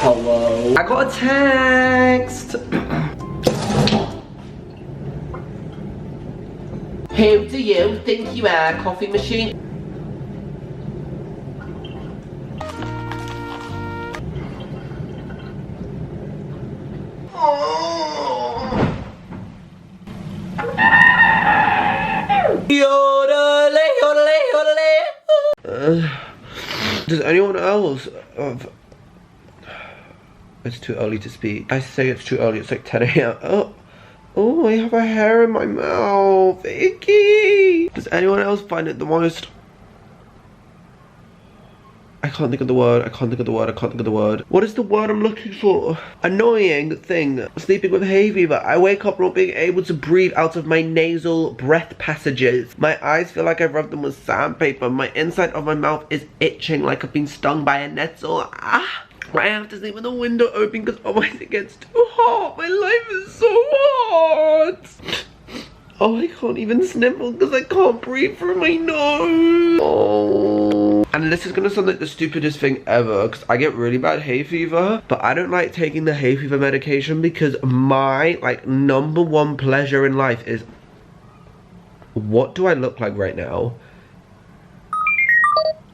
Hello. I got a text. Who do you think you are, coffee machine? Does anyone else it's too early to speak. I say it's too early, it's like 10 AM. Oh, I have a hair in my mouth. Icky. Does anyone else find it the most... I can't think of the word, I can't think of the word, I can't think of the word. What is the word I'm looking for? Annoying thing. Sleeping with hay fever. I wake up not being able to breathe out of my nasal breath passages. My eyes feel like I've rubbed them with sandpaper. My inside of my mouth is itching like I've been stung by a nettle. Ah! I have to sleep with the window open because otherwise it gets too hot. My life is so hot. Oh, I can't even sniffle because I can't breathe through my nose. Oh. And this is gonna sound like the stupidest thing ever because I get really bad hay fever, but I don't like taking the hay fever medication because my like #1 pleasure in life is, what do I look like right now?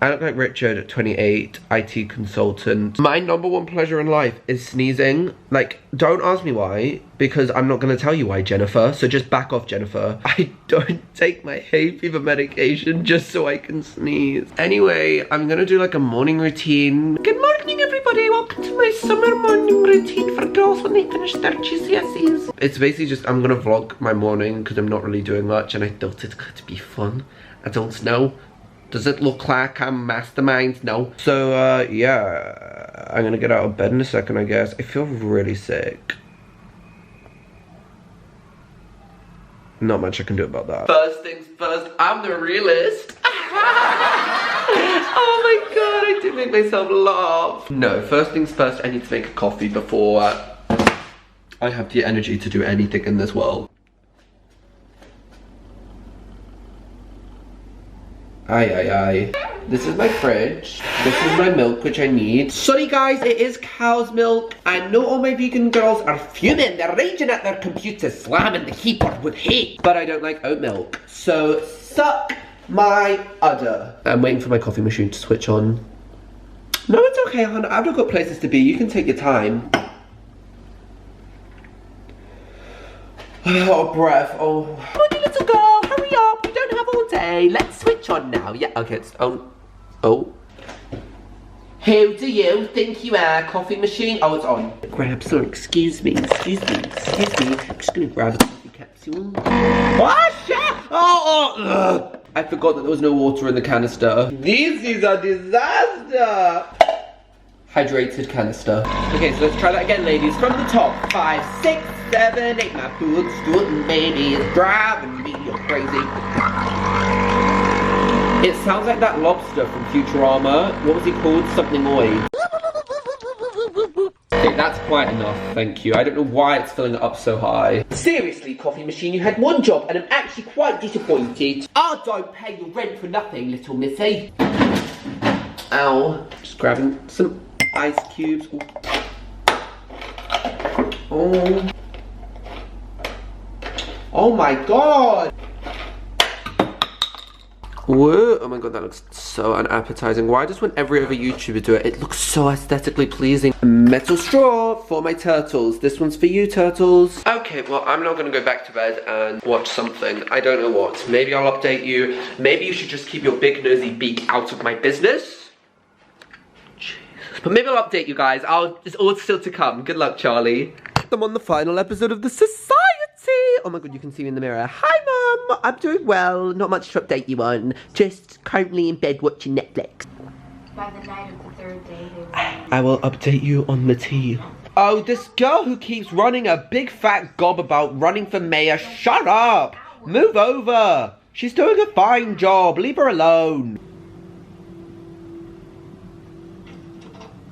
I look like Richard, 28, IT consultant. My #1 pleasure in life is sneezing. Like, don't ask me why, because I'm not gonna tell you why, Jennifer, so just back off, Jennifer. I don't take my hay fever medication just so I can sneeze. Anyway, I'm gonna do like a morning routine. Good morning, everybody. Welcome to my summer morning routine for girls when they finish their GCSEs. It's basically just, I'm gonna vlog my morning because I'm not really doing much and I thought it could be fun. I don't know. Does it look like I'm mastermind? No. So, yeah. I'm gonna get out of bed in a second, I guess. I feel really sick. Not much I can do about that. First things first, I'm the realist. Oh my god, I did make myself laugh. No, first things first, I need to make a coffee before I have the energy to do anything in this world. Aye. This is my fridge. This is my milk, which I need. Sorry guys, it is cow's milk. I know all my vegan girls are fuming. They're raging at their computers, slamming the keyboard with hate. But I don't like oat milk. So, suck my udder. I'm waiting for my coffee machine to switch on. No, it's okay, hon. I've not got places to be. You can take your time. Oh, breath. Oh. Morning, little girl. Hurry up. We don't have all day. Let's switch on now. Yeah, okay, it's on. Oh. Who do you think you are, coffee machine? Oh, it's on. Grab some. Excuse me. I'm just gonna grab a coffee capsule. Oh, shit! Oh. I forgot that there was no water in the canister. This is a disaster. Hydrated canister. Okay, so let's try that again, ladies. From the top. 5, 6, 7, 8. My foot's doing, baby. It's driving me crazy. It sounds like that lobster from Futurama. What was he called? Something oid. Okay, that's quite enough, thank you. I don't know why it's filling it up so high. Seriously, coffee machine, you had one job and I'm actually quite disappointed. I don't pay your rent for nothing, little missy. Ow. Just grabbing some ice cubes. Oh. Oh my god. Whoa, oh my god, that looks so unappetizing. Why does when every other YouTuber do it, it looks so aesthetically pleasing? Metal straw for my turtles. This one's for you, turtles. Okay, well, I'm not gonna go back to bed and watch something. I don't know what. Maybe I'll update you. Maybe you should just keep your big nosy beak out of my business. Jesus. But maybe I'll update you guys. It's all still to come. Good luck, Charlie. I'm on the final episode of The Society. Oh my god, you can see me in the mirror. Hi, Mum. I'm doing well. Not much to update you on. Just currently in bed watching Netflix. By the night of the third day, I will update you on the tea. Oh, this girl who keeps running a big fat gob about running for mayor. Shut up. Move over. She's doing a fine job. Leave her alone.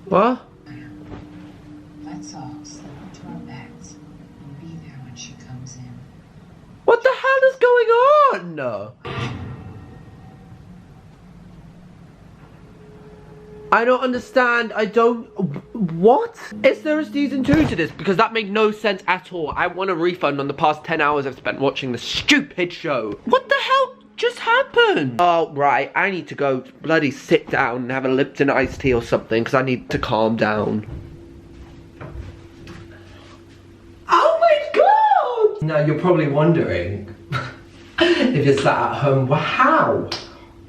What? let's all slip into our beds and be there when she comes in. What the hell is going on? I don't understand. What? Is there a season 2 to this? Because that made no sense at all. I want a refund on the past 10 hours I've spent watching this stupid show. What the hell just happened? Oh, right. I need to go bloody sit down and have a Lipton iced tea or something because I need to calm down. Oh my god! Now you're probably wondering if you're sat at home, well, how?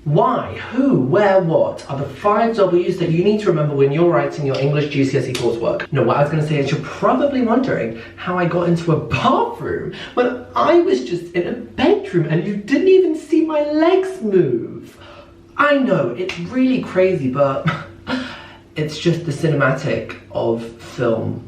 Why? Who? Where? What are the 5 W's that you need to remember when you're writing your English GCSE coursework? No, what I was going to say is you're probably wondering how I got into a bathroom when I was just in a bedroom and you didn't even see my legs move. I know, it's really crazy, but it's just the cinematic of film.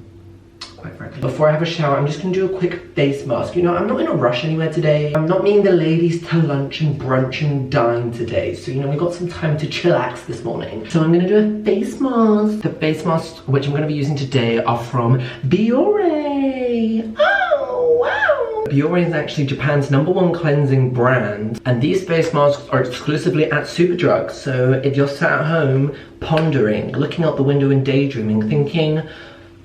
Quite frankly. Before I have a shower, I'm just gonna do a quick face mask. You know, I'm not in a rush anywhere today. I'm not meeting the ladies to lunch and brunch and dine today. So, you know, we got some time to chillax this morning. So I'm gonna do a face mask. The face masks which I'm gonna be using today are from Biore. Oh, wow. Biore is actually Japan's #1 cleansing brand. And these face masks are exclusively at Superdrug. So if you're sat at home, pondering, looking out the window and daydreaming, thinking,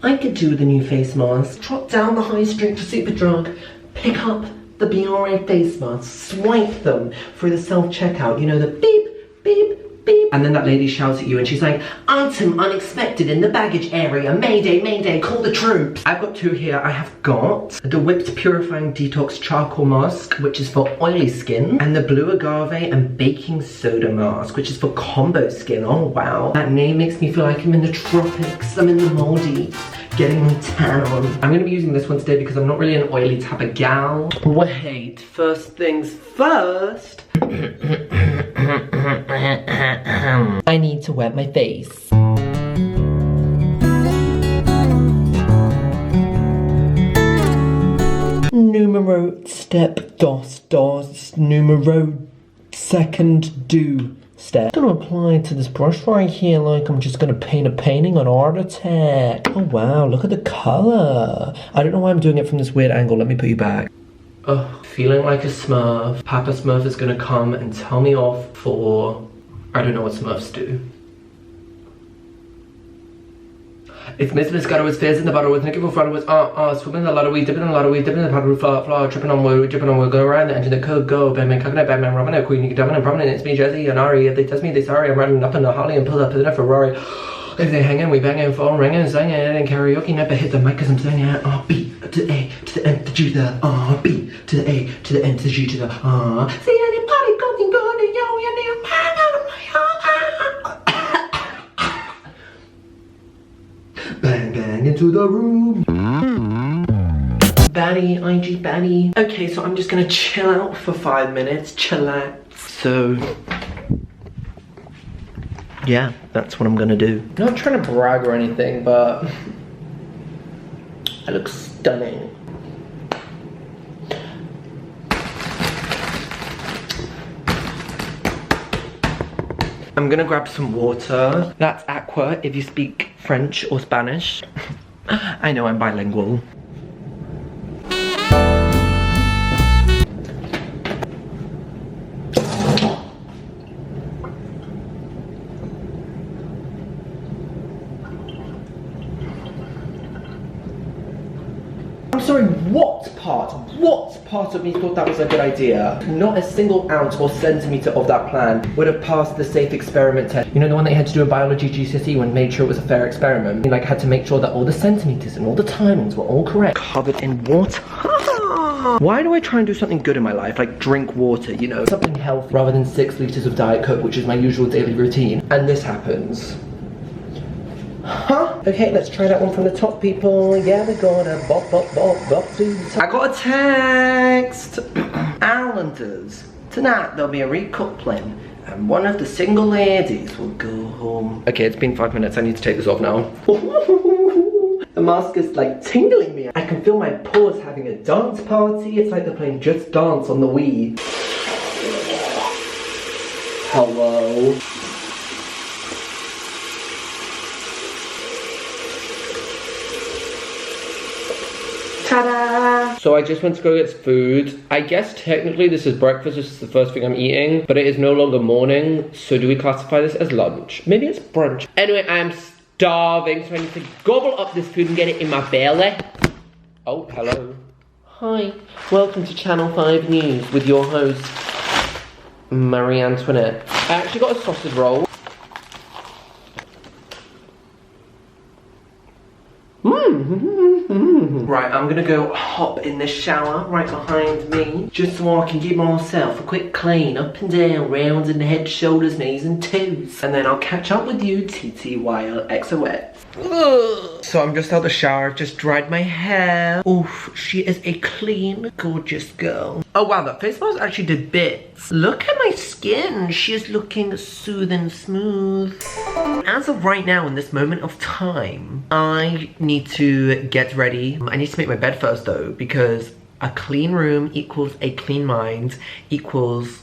I could do with a new face mask. Trot down the high street to Superdrug, pick up the Biore face masks, swipe them through the self-checkout, you know, the beep, beep, beep. And then that lady shouts at you and she's like, item unexpected in the baggage area, mayday, mayday, call the troops. I've got 2 here. I have got the Whipped Purifying Detox Charcoal Mask, which is for oily skin, and the Blue Agave and Baking Soda Mask, which is for combo skin. Oh wow. That name makes me feel like I'm in the tropics, I'm in the Maldives, getting my tan on. I'm gonna be using this one today because I'm not really an oily type of gal. Wait, first things first. I need to wet my face. Numero step dos numero second do step. I'm gonna apply to this brush right here like I'm just gonna paint a painting on Art Attack. Oh wow, look at the color. I don't know why I'm doing it from this weird angle. Let me put you back. Oh, feeling like a Smurf. Papa Smurf is gonna come and tell me off for, I don't know what Smurfs do. It's Miss Moscato with fizz in the bottle with Nicky Front with swimming in the lot of weed, dipping in a lot of weed, dipping in the powder flour, tripping on wood, go around the engine that could go, Batman, coconut, Batman, Robin, Queen, Nicky, Dublin, and Prominent, it's me, Jesse, and Ari. If they test me, they sorry, I'm riding up in the Holly and pull up in a Ferrari. If they hang in, we bang in, phone ringing, singing, and karaoke, never hit the mic cause I'm singing B to the A to the N to G to the B to the A to the N to the G to the See anybody going good and yo, and they're bang out of my bang bang into the room. Batty, IG Batty. Okay, so I'm just gonna chill out for 5 minutes, chillax. So yeah, that's what I'm gonna do. I'm not trying to brag or anything, but I look stunning. I'm gonna grab some water. That's aqua if you speak French or Spanish. I know I'm bilingual. I'm sorry, what part of me thought that was a good idea? Not a single ounce or centimetre of that plan would have passed the safe experiment test. You know, the one that you had to do in biology GCSE when made sure it was a fair experiment? You like had to make sure that all the centimetres and all the timings were all correct. Covered in water. Why do I try and do something good in my life, like drink water, you know? Something healthy rather than 6 litres of Diet Coke, which is my usual daily routine. And this happens. Huh? Okay, let's try that one from the top, people. Yeah, we're gonna bop to the top. I got a text. Islanders. Tonight there'll be a recoupling and one of the single ladies will go home. Okay, it's been 5 minutes. I need to take this off now. The mask is like tingling me. I can feel my paws having a dance party. It's like they're playing Just Dance on the Wii. Hello. Ta-da! So I just went to go get food. I guess technically this is breakfast, this is the first thing I'm eating, but it is no longer morning, so do we classify this as lunch? Maybe it's brunch. Anyway, I'm starving, so I need to gobble up this food and get it in my belly. Oh, hello. Hi, welcome to Channel 5 News with your host, Marie Antoinette. I actually got a sausage roll. Right, I'm gonna go hop in the shower right behind me, just so I can give myself a quick clean up and down, rounds and head, shoulders, knees and toes. And then I'll catch up with you TTYLXOX. So I'm just out the shower, I've just dried my hair. Oof, she is a clean, gorgeous girl. Oh wow, that face mask actually did bits. Look at my skin, she is looking soothing smooth. As of right now, in this moment of time, I need to get ready. I need to make my bed first though, because a clean room equals a clean mind equals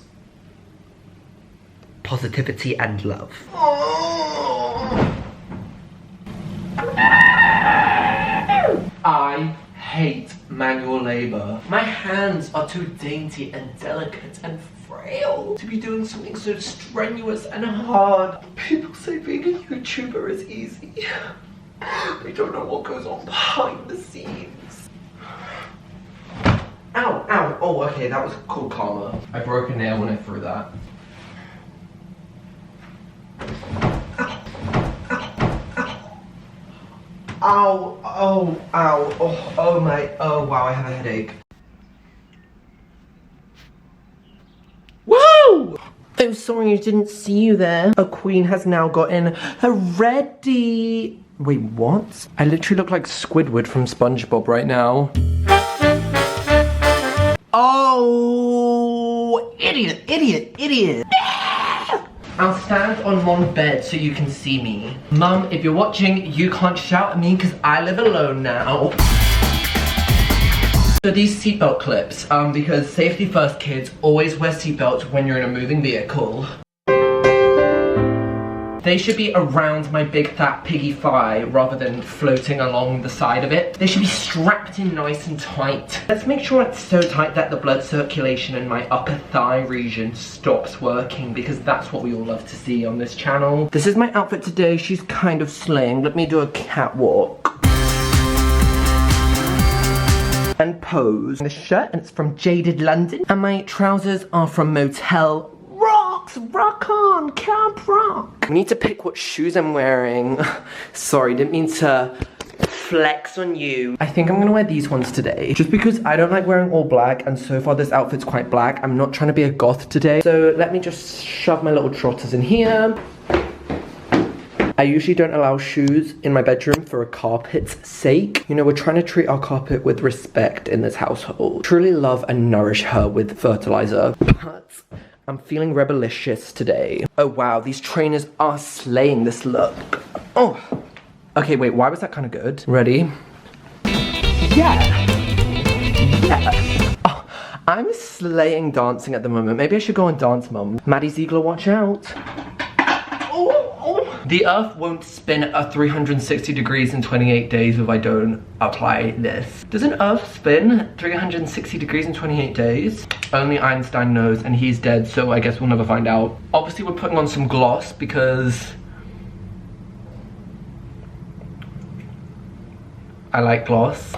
positivity and love. I hate manual labor. My hands are too dainty and delicate and frail to be doing something so strenuous and hard. People say being a YouTuber is easy. They don't know what goes on behind the scenes. Ow, ow. Oh, okay, that was called karma. I broke a nail when I threw that. Ow, oh, ow, oh my, oh wow, I have a headache. Woo! I'm sorry I didn't see you there. A queen has now gotten ready. Wait, what? I literally look like Squidward from SpongeBob right now. Oh, idiot, idiot, idiot. I'll stand on one bed so you can see me. Mum, if you're watching, you can't shout at me because I live alone now. So these seatbelt clips, because safety first kids, always wear seatbelts when you're in a moving vehicle. They should be around my big fat piggy thigh rather than floating along the side of it. They should be strapped in nice and tight. Let's make sure it's so tight that the blood circulation in my upper thigh region stops working, because that's what we all love to see on this channel. This is my outfit today. She's kind of slaying. Let me do a catwalk. And pose. This shirt, and it's from Jaded London. And my trousers are from Motel Rocks. Rock on, Camp Rock. I need to pick what shoes I'm wearing. Sorry, didn't mean to flex on you. I think I'm gonna wear these ones today, just because I don't like wearing all black, and so far this outfit's quite black. I'm not trying to be a goth today. So let me just shove my little trotters in here. I usually don't allow shoes in my bedroom for a carpet's sake. You know, we're trying to treat our carpet with respect in this household. Truly love and nourish her with fertilizer. But I'm feeling rebellious today. Oh wow, these trainers are slaying this look. Oh, okay, wait, why was that kind of good? Ready? Yeah. Yeah. Oh, I'm slaying dancing at the moment. Maybe I should go on Dance Mum. Maddie Ziegler, watch out. The earth won't spin at 360 degrees in 28 days if I don't apply this. Does an earth spin 360 degrees in 28 days? Only Einstein knows, and he's dead, so I guess we'll never find out. Obviously we're putting on some gloss because I like gloss.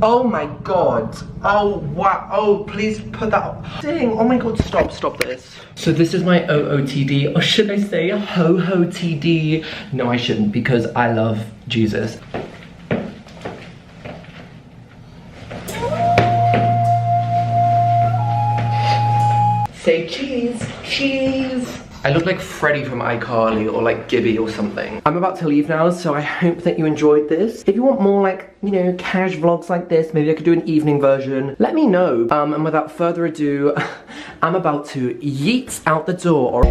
Oh my god. Oh wow. Oh, please put that up. Dang. Oh my god, stop this. So this is my OOTD, or should I say ho-ho-TD? No, I shouldn't, because I love Jesus. Say cheese. Cheese. I look like Freddy from iCarly, or like Gibby or something. I'm about to leave now, so I hope that you enjoyed this. If you want more like, you know, cash vlogs like this, maybe I could do an evening version, let me know. And without further ado, I'm about to yeet out the door.